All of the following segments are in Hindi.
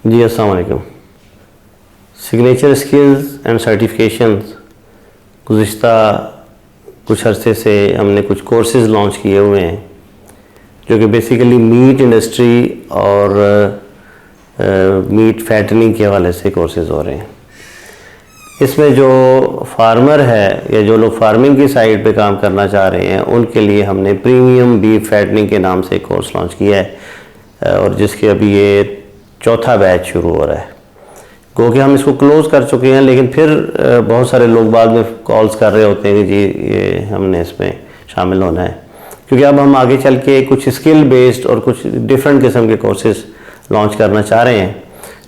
जी अस्सलाम वालेकुम। सिग्नेचर स्किल्स एंड सर्टिफिकेशंस गुज़िश्ता कुछ अरसे से हमने कुछ कोर्सेज़ लॉन्च किए हुए हैं जो कि बेसिकली मीट इंडस्ट्री और मीट फैटनिंग के हवाले से कोर्सेज़ हो रहे हैं। इसमें जो फार्मर है या जो लोग फार्मिंग की साइड पे काम करना चाह रहे हैं उनके लिए हमने प्रीमियम बीफ फैटनिंग के नाम से एक कोर्स लॉन्च किया है और जिसके अभी ये चौथा बैच शुरू हो रहा है। क्योंकि हम इसको क्लोज़ कर चुके हैं, लेकिन फिर बहुत सारे लोग बाद में कॉल्स कर रहे होते हैं कि जी ये हमने इसमें शामिल होना है, क्योंकि अब हम आगे चल के कुछ स्किल बेस्ड और कुछ डिफरेंट किस्म के कोर्सेज लॉन्च करना चाह रहे हैं।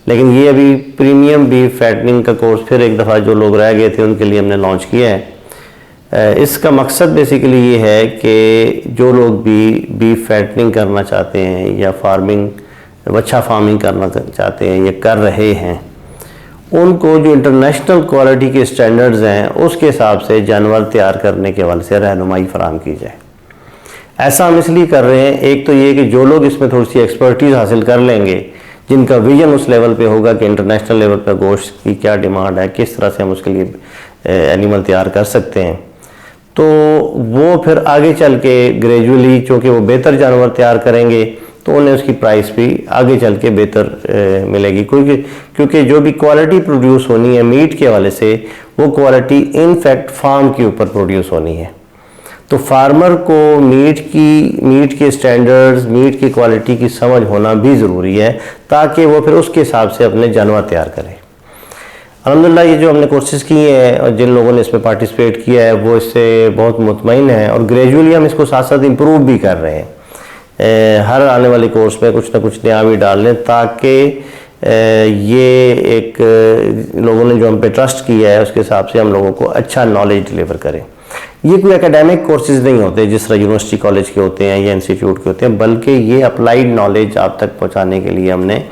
लेकिन ये अभी प्रीमियम बीफ फैटनिंग का कोर्स फिर एक दफ़ा जो लोग रह गए थे उनके लिए हमने लॉन्च किया है। इसका मकसद बेसिकली ये है कि जो लोग भी बीफ फैटनिंग करना चाहते हैं या बच्चा फार्मिंग करना चाहते हैं या कर रहे हैं, उनको जो इंटरनेशनल क्वालिटी के स्टैंडर्ड्स हैं उसके हिसाब से जानवर तैयार करने के हवाले से रहनुमाई फराहम की जाए। ऐसा हम इसलिए कर रहे हैं, एक तो ये कि जो लोग इसमें थोड़ी सी एक्सपर्टीज़ हासिल कर लेंगे, जिनका विजन उस लेवल पे होगा कि इंटरनेशनल लेवल पर गोश्त की क्या डिमांड है, किस तरह से हम उसके लिए एनिमल तैयार कर सकते हैं, तो वो फिर आगे चल के ग्रेजुअली चूँकि वो बेहतर जानवर तैयार करेंगे तो उन्हें उसकी प्राइस भी आगे चल के बेहतर मिलेगी। क्योंकि जो भी क्वालिटी प्रोड्यूस होनी है मीट के हवाले से, वो क्वालिटी इनफैक्ट फार्म के ऊपर प्रोड्यूस होनी है। तो फार्मर को मीट के स्टैंडर्ड्स, मीट की क्वालिटी की समझ होना भी ज़रूरी है ताकि वो फिर उसके हिसाब से अपने जानवर तैयार करें। अल्हम्दुलिल्लाह ये जो हमने कोर्सेज़ किए हैं और जिन लोगों ने इसमें पार्टिसिपेट किया है वो इससे बहुत मुतमईन है और ग्रेजुअली हम इसको साथ साथ इम्प्रूव भी कर रहे हैं। हर आने वाले कोर्स में कुछ ना कुछ नया भी डाल लें ताकि ये एक लोगों ने जो हम पे ट्रस्ट किया है उसके हिसाब से हम लोगों को अच्छा नॉलेज डिलीवर करें। ये कोई एकेडमिक कोर्सेज नहीं होते जिस तरह यूनिवर्सिटी कॉलेज के होते हैं या इंस्टीट्यूट के होते हैं, बल्कि ये अप्लाइड नॉलेज आप तक पहुंचाने के लिए हमने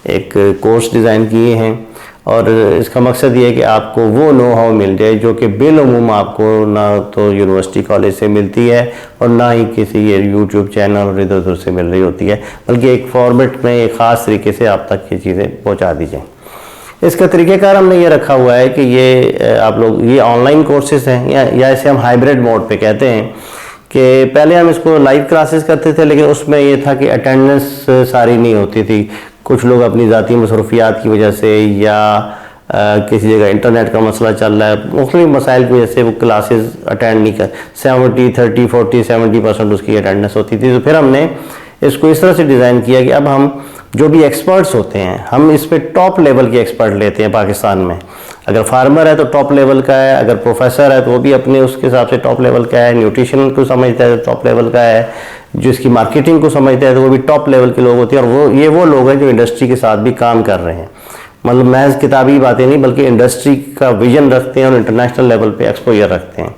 एक कोर्स डिज़ाइन किए हैं और इसका मकसद ये है कि आपको वो नो हाउ मिल जाए जो कि बिलउमूम आपको ना तो यूनिवर्सिटी कॉलेज से मिलती है और ना ही किसी यूट्यूब चैनल और इधर उधर से मिल रही होती है, बल्कि एक फॉर्मेट में एक ख़ास तरीके से आप तक ये चीज़ें पहुंचा दी जाएँ। इसका तरीक़ेकार हमने ये रखा हुआ है कि ये आप लोग ये ऑनलाइन कोर्सेज हैं या इसे हम हाइब्रिड मोड पे कहते हैं कि पहले हम इसको लाइव क्लासेस करते थे, लेकिन उसमें ये था कि अटेंडेंस सारी नहीं होती थी। कुछ लोग अपनी ज़ाती मसरूफियात की वजह से या किसी जगह इंटरनेट का मसला चल रहा है, मुख्तलिफ मसाइल की वजह से वो क्लासेस अटेंड नहीं कर 70% उसकी अटेंडेंस होती थी। तो फिर हमने इसको इस तरह से डिज़ाइन किया कि अब हम जो भी एक्सपर्ट्स होते हैं हम इस पर टॉप लेवल के एक्सपर्ट लेते हैं। पाकिस्तान में अगर फार्मर है तो टॉप लेवल का है, अगर प्रोफेसर है तो वो भी अपने उसके हिसाब से टॉप लेवल का है, न्यूट्रिशन को समझता है तो टॉप लेवल का है, जो इसकी मार्केटिंग को समझता है तो वो भी टॉप लेवल के लोग होते हैं। और वो लोग हैं जो इंडस्ट्री के साथ भी काम कर रहे हैं, मतलब महज किताबी बातें नहीं बल्कि इंडस्ट्री का विजन रखते हैं और इंटरनेशनल लेवल पे एक्सपोजर रखते हैं।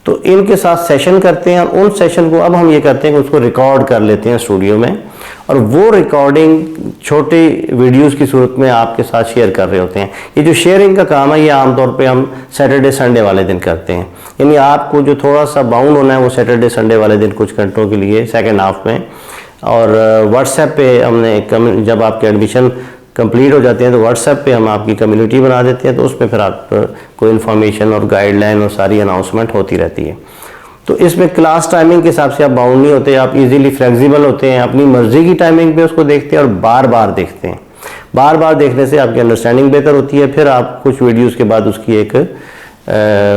तो इनके साथ सेशन करते हैं और उन सेशन को अब हम ये करते हैं कि उसको रिकॉर्ड कर लेते हैं स्टूडियो में और वो रिकॉर्डिंग छोटे वीडियोस की सूरत में आपके साथ शेयर कर रहे होते हैं। ये जो शेयरिंग का काम है ये आमतौर पे हम सैटरडे संडे वाले दिन करते हैं, यानी आपको जो थोड़ा सा बाउंड होना है वो सैटरडे संडे वाले दिन कुछ घंटों के लिए सेकेंड हाफ में। और व्हाट्सएप पे हमने जब आपके एडमिशन कंप्लीट हो जाते हैं तो व्हाट्सएप पे हम आपकी कम्युनिटी बना देते हैं, तो उसमें फिर आप कोई इन्फॉर्मेशन और गाइडलाइन और सारी अनाउंसमेंट होती रहती है। तो इसमें क्लास टाइमिंग के हिसाब से आप बाउंड नहीं होते, आप इजीली फ्लेक्सिबल होते हैं, अपनी मर्जी की टाइमिंग पे उसको देखते हैं और बार बार देखते हैं। बार बार देखने से आपकी अंडरस्टैंडिंग बेहतर होती है। फिर आप कुछ वीडियोज़ के बाद उसकी एक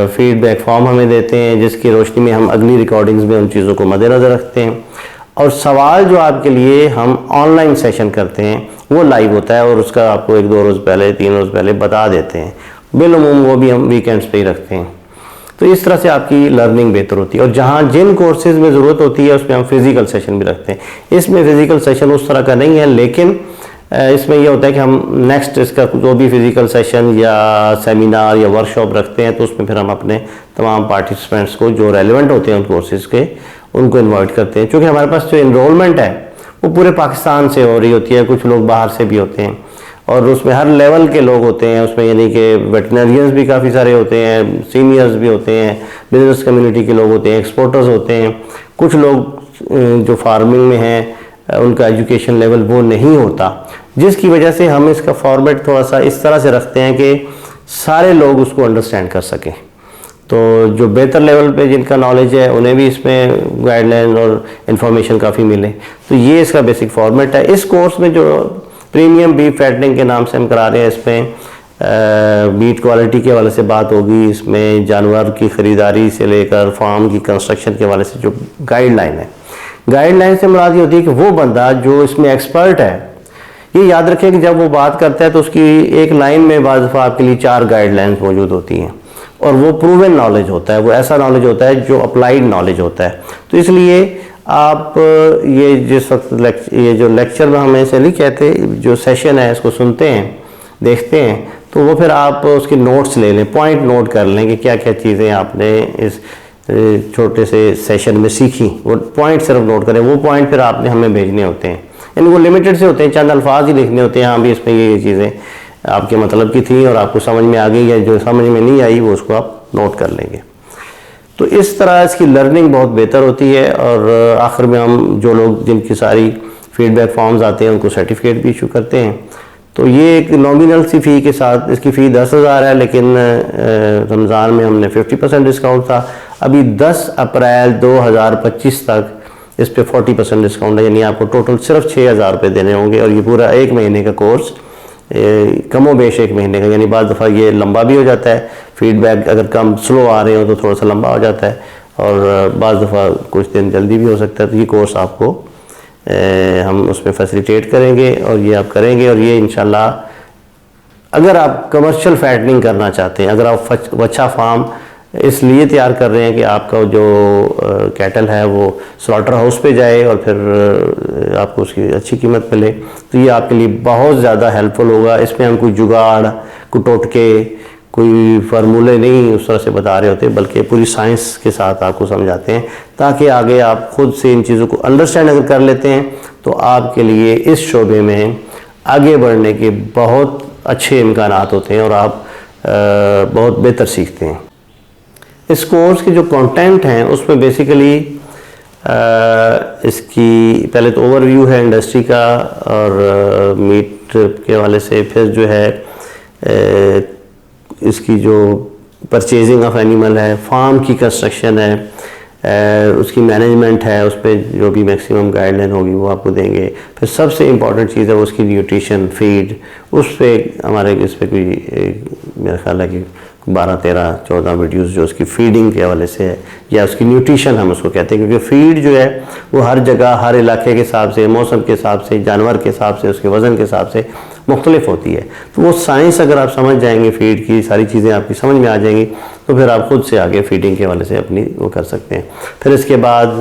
फीडबैक फॉर्म हमें देते हैं जिसकी रोशनी में हम अगली रिकॉर्डिंग्स में उन चीज़ों को मद्देनज़र रखते हैं। और सवाल जो आपके लिए हम ऑनलाइन सेशन करते हैं वो लाइव होता है और उसका आपको 1-2 रोज़ पहले 3 रोज़ पहले बता देते हैं। बिलउमूम वो भी हम वीकेंड्स पे ही रखते हैं। तो इस तरह से आपकी लर्निंग बेहतर होती है। और जहाँ जिन कोर्सेज़ में ज़रूरत होती है उसमें हम फिज़िकल सेशन भी रखते हैं। इसमें फ़िज़िकल सेशन उस तरह का नहीं है, लेकिन इसमें यह होता है कि हम नेक्स्ट इसका जो भी फिज़िकल सेशन या सेमिनार या वर्कशॉप रखते हैं तो उसमें फिर हम अपने तमाम पार्टिसिपेंट्स को जो रेलिवेंट होते हैं उन कोर्सेज़ के उनको इन्वाइट करते हैं। क्योंकि हमारे पास जो इनरोलमेंट है वो पूरे पाकिस्तान से हो रही होती है, कुछ लोग बाहर से भी होते हैं और उसमें हर लेवल के लोग होते हैं उसमें, यानी कि वेटनरियंस भी काफ़ी सारे होते हैं, सीनियर्स भी होते हैं, बिजनेस कम्युनिटी के लोग होते हैं, एक्सपोर्टर्स होते हैं, कुछ लोग जो फार्मिंग में हैं उनका एजुकेशन लेवल वो नहीं होता, जिसकी वजह से हम इसका फॉर्मेट थोड़ा सा इस तरह से रखते हैं कि सारे लोग उसको अंडरस्टैंड कर सकें। तो जो बेहतर लेवल पे जिनका नॉलेज है उन्हें भी इसमें गाइडलाइन और इन्फॉर्मेशन काफ़ी मिले। तो ये इसका बेसिक फॉर्मेट है। इस कोर्स में जो प्रीमियम बीफ फैटनिंग के नाम से हम करा रहे हैं, इसमें मीट क्वालिटी के हवाले से बात होगी, इसमें जानवर की ख़रीदारी से लेकर फार्म की कंस्ट्रक्शन के हवाले से जो गाइडलाइन है, गाइडलाइन से मुराद ये होती है कि वो बंदा जो इसमें एक्सपर्ट है, ये याद रखें कि जब वो बात करता है तो उसकी एक लाइन में बाज़ दफ़ा आपके लिए 4 गाइडलाइंस मौजूद होती हैं और वो प्रूवन नॉलेज होता है, वो ऐसा नॉलेज होता है जो अप्लाइड नॉलेज होता है। तो इसलिए आप ये जिस वक्त ये जो लेक्चर में हमें से नहीं कहते, जो सेशन है इसको सुनते हैं, देखते हैं, तो वो फिर आप उसके नोट्स ले लें, पॉइंट नोट कर लें कि क्या क्या चीज़ें आपने इस छोटे से सेशन में सीखी, वो पॉइंट सिर्फ नोट करें। वो पॉइंट फिर आपने हमें भेजने होते हैं, यानी वो लिमिटेड से होते हैं, चंद अल्फाज ही लिखने होते हैं, हाँ भी इसमें ये चीज़ें आपके मतलब की थी और आपको समझ में आ गई, या जो समझ में नहीं आई वो उसको आप नोट कर लेंगे। तो इस तरह इसकी लर्निंग बहुत बेहतर होती है और आखिर में हम जो लोग जिनकी सारी फीडबैक फॉर्म्स आते हैं उनको सर्टिफिकेट भी इशू करते हैं। तो ये एक नॉमिनल सी फ़ी के साथ, इसकी फ़ी 10,000 है, लेकिन रमज़ान में हमने 50% डिस्काउंट था। अभी 10 अप्रैल 2025 तक इस पे 40% डिस्काउंट है, यानी आपको टोटल सिर्फ 6,000 रुपये देने होंगे और ये पूरा 1 महीने का कोर्स, कमो बेश 1 महीने का, यानी बाज़ दफ़ा ये लंबा भी हो जाता है, फीडबैक अगर कम स्लो आ रहे हो तो थोड़ा सा लंबा हो जाता है और बाज़ दफ़ा कुछ दिन जल्दी भी हो सकता है। तो ये कोर्स आपको हम उसमें फैसिलिटेट करेंगे और ये आप करेंगे और ये इंशाल्लाह अगर आप कमर्शियल फैटनिंग करना चाहते हैं, अगर आप वच्छा फार्म इसलिए तैयार कर रहे हैं कि आपका जो कैटल है वो स्लॉटर हाउस पे जाए और फिर आपको उसकी अच्छी कीमत मिले, तो ये आपके लिए बहुत ज़्यादा हेल्पफुल होगा। इसमें हम कोई जुगाड़, कोई टोटके, कोई फार्मूले नहीं उस तरह से बता रहे होते, बल्कि पूरी साइंस के साथ आपको समझाते हैं, ताकि आगे आप खुद से इन चीज़ों को अंडरस्टैंड अगर कर लेते हैं तो आपके लिए इस शोबे में आगे बढ़ने के बहुत अच्छे इम्कानात होते हैं और आप बहुत बेहतर सीखते हैं। इस कोर्स के जो कंटेंट हैं उसमें बेसिकली इसकी पहले तो ओवरव्यू है इंडस्ट्री का और मीट के हवाले से, फिर जो है इसकी जो परचेजिंग ऑफ एनिमल है, फार्म की कंस्ट्रक्शन है, उसकी मैनेजमेंट है, उस पर जो भी मैक्सिमम गाइडलाइन होगी वो आपको देंगे। फिर सबसे इम्पॉर्टेंट चीज़ है उसकी न्यूट्रिशन, फीड, उस पर हमारे इस पर कोई मेरा ख्याल है कि 12, 13, 14 वीडियोस जो उसकी फीडिंग के हवाले से है या उसकी न्यूट्रिशन हम उसको कहते हैं, क्योंकि फीड जो है वो हर जगह, हर इलाके के हिसाब से, मौसम के हिसाब से, जानवर के हिसाब से, उसके वज़न के हिसाब से मुख्तलिफ होती है। तो वो साइंस अगर आप समझ जाएंगे, फीड की सारी चीज़ें आपकी समझ में आ जाएंगी, तो फिर आप खुद से आगे फीडिंग के हवाले से अपनी वो कर सकते हैं। फिर इसके बाद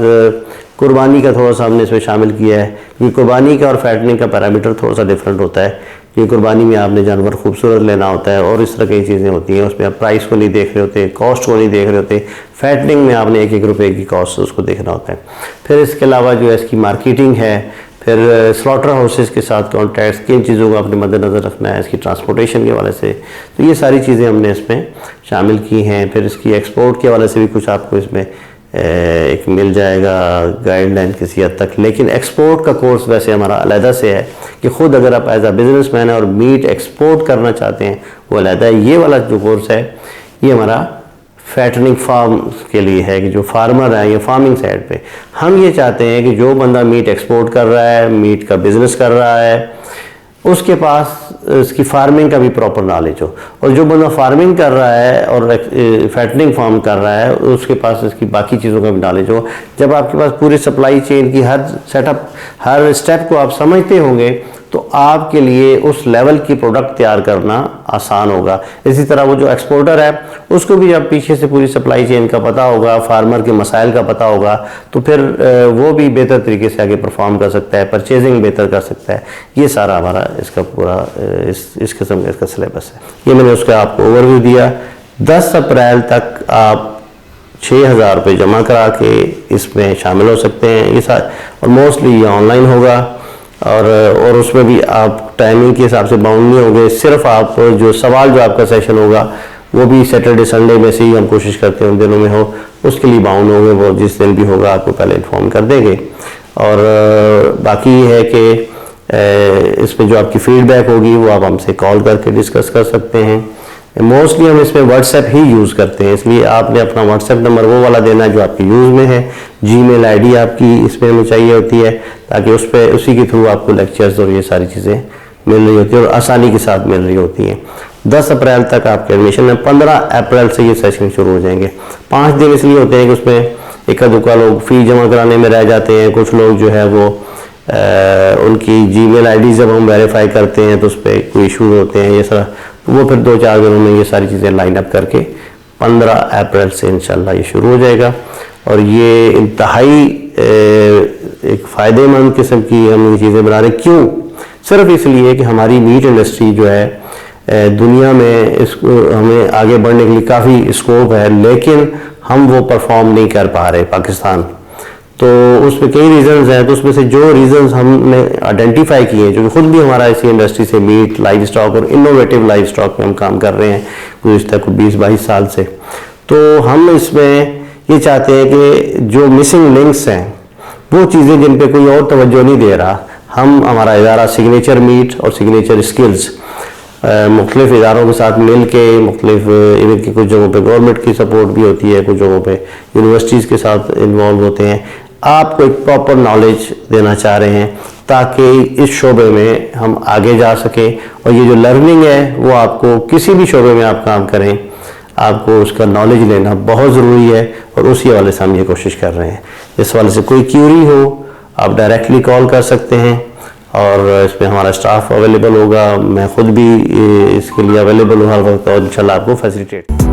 कुर्बानी का थोड़ा सा हमने इसमें शामिल किया है, क्योंकि कुर्बानी का और फैटनिंग का पैरामीटर थोड़ा सा डिफरेंट होता है। कि कुर्बानी में आपने जानवर खूबसूरत लेना होता है और इस तरह की चीज़ें होती हैं, उसमें आप प्राइस को नहीं देख रहे होते, कॉस्ट को नहीं देख रहे होते। फैटनिंग में आपने 1-1 रुपये की कॉस्ट उसको देखना होता है। फिर इसके अलावा जो है इसकी मार्केटिंग है, फिर स्लॉटर हाउसेस के साथ कॉन्टैक्ट्स, किन चीज़ों को आपने मद्देनज़र रखना है, इसकी ट्रांसपोर्टेशन के हवाले से, तो ये सारी चीज़ें हमने इसमें शामिल की हैं। फिर इसकी एक्सपोर्ट के हवाले से भी कुछ आपको इसमें एक मिल जाएगा गाइडलाइन किसी हद तक, लेकिन एक्सपोर्ट का कोर्स वैसे हमारा अलहदा से है कि ख़ुद अगर आप एज अ बिजनेसमैन और मीट एक्सपोर्ट करना चाहते हैं वो अलहदा है। ये वाला जो कोर्स है ये हमारा फैटनिंग फार्म के लिए है, कि जो फार्मर है, ये फार्मिंग साइड पे हम ये चाहते हैं कि जो बंदा मीट एक्सपोर्ट कर रहा है, मीट का बिज़नेस कर रहा है, उसके पास इसकी फार्मिंग का भी प्रॉपर नॉलेज हो, और जो बंदा फार्मिंग कर रहा है और फैटनिंग फार्म कर रहा है उसके पास इसकी बाकी चीज़ों का भी नॉलेज हो। जब आपके पास पूरी सप्लाई चेन की हर सेटअप, हर स्टेप को आप समझते होंगे तो आपके लिए उस लेवल की प्रोडक्ट तैयार करना आसान होगा। इसी तरह वो जो एक्सपोर्टर है उसको भी जब पीछे से पूरी सप्लाई चेन का पता होगा, फार्मर के मसाइल का पता होगा, तो फिर वो भी बेहतर तरीके से आगे परफॉर्म कर सकता है, परचेजिंग बेहतर कर सकता है। ये सारा हमारा इसका पूरा इस किस्म का इसका सिलेबस है। ये मैंने उसका आपको ओवरव्यू दिया। 10 अप्रैल तक आप 6,000 रुपये जमा करा के इसमें शामिल हो सकते हैं। ये और मोस्टली ये ऑनलाइन होगा और उसमें भी आप टाइमिंग के हिसाब से बाउंड नहीं होंगे। सिर्फ आप जो आपका सेशन होगा वो भी सैटरडे संडे में से ही हम कोशिश करते हैं उन दिनों में हो, उसके लिए बाउंड होंगे। वो जिस दिन भी होगा आपको पहले इन्फॉर्म कर देंगे और बाकी ये है कि इसमें जो आपकी फीडबैक होगी वो आप हमसे कॉल करके डिस्कस कर सकते हैं। मोस्टली हम इसमें व्हाट्सएप ही यूज़ करते हैं, इसलिए आपने अपना व्हाट्सएप नंबर वो वाला देना है जो आपके यूज़ में है। जीमेल आईडी आपकी इसमें हमें चाहिए होती है, ताकि उस पर उसी के थ्रू आपको लेक्चर्स और ये सारी चीज़ें मिल रही होती है और आसानी के साथ मिल रही होती हैं। 10 अप्रैल तक आपके एडमिशन है, 15 अप्रैल से ये सेशन शुरू हो जाएंगे। 5 दिन इसलिए होते हैं कि उसमें इक्का दुक्का लोग फ़ी जमा कराने में रह जाते हैं। कुछ लोग जो है वो उनकी जीमेल आईडी जब हम वेरीफाई करते हैं तो उस पर कोई इशू होते हैं, ये सारा वो फिर 2-4 दिनों में ये सारी चीज़ें लाइन अप करके 15 अप्रैल से इंशाल्लाह ये शुरू हो जाएगा। और ये इंतहाई एक फ़ायदेमंद किस्म की हम ये चीज़ें बना रहे हैं। क्यों? सिर्फ इसलिए कि हमारी मीट इंडस्ट्री जो है दुनिया में इसको हमें आगे बढ़ने के लिए काफ़ी स्कोप है, लेकिन हम वो परफॉर्म नहीं कर पा रहे पाकिस्तान। तो उसमें कई रीज़न्स हैं, तो उसमें से जो रीज़न्स हमने आइडेंटिफाई किए, जो कि खुद भी हमारा इसी इंडस्ट्री से मीट, लाइव स्टॉक और इनोवेटिव लाइव स्टॉक में हम काम कर रहे हैं गुज़िश्ता 20-22 साल से। तो हम इसमें ये चाहते हैं कि जो मिसिंग लिंक्स हैं, वो चीज़ें जिन पे कोई और तवज्जो नहीं दे रहा, हमारा इदारा सिग्नेचर मीट और सिग्नेचर स्किल्स मुख्तलिफ इदारों के साथ मिल के मुख्तलिफ इवन की कुछ जगहों पे गवर्नमेंट की सपोर्ट भी होती है, कुछ जगहों पे यूनिवर्सिटीज़ के साथ इन्वॉल्व होते हैं, आपको एक प्रॉपर नॉलेज देना चाह रहे हैं ताकि इस शोबे में हम आगे जा सकें। और ये जो लर्निंग है वो आपको किसी भी शोबे में आप काम करें, आपको उसका नॉलेज लेना बहुत ज़रूरी है, और उसी हवाले से हम ये कोशिश कर रहे हैं। इस वाले से कोई क्यूरी हो आप डायरेक्टली कॉल कर सकते हैं, और इसमें हमारा स्टाफ अवेलेबल होगा। मैं खुद भी इसके लिए अवेलेबल हूँ हर वक्त, और इंशाल्लाह आपको फैसिलिटेट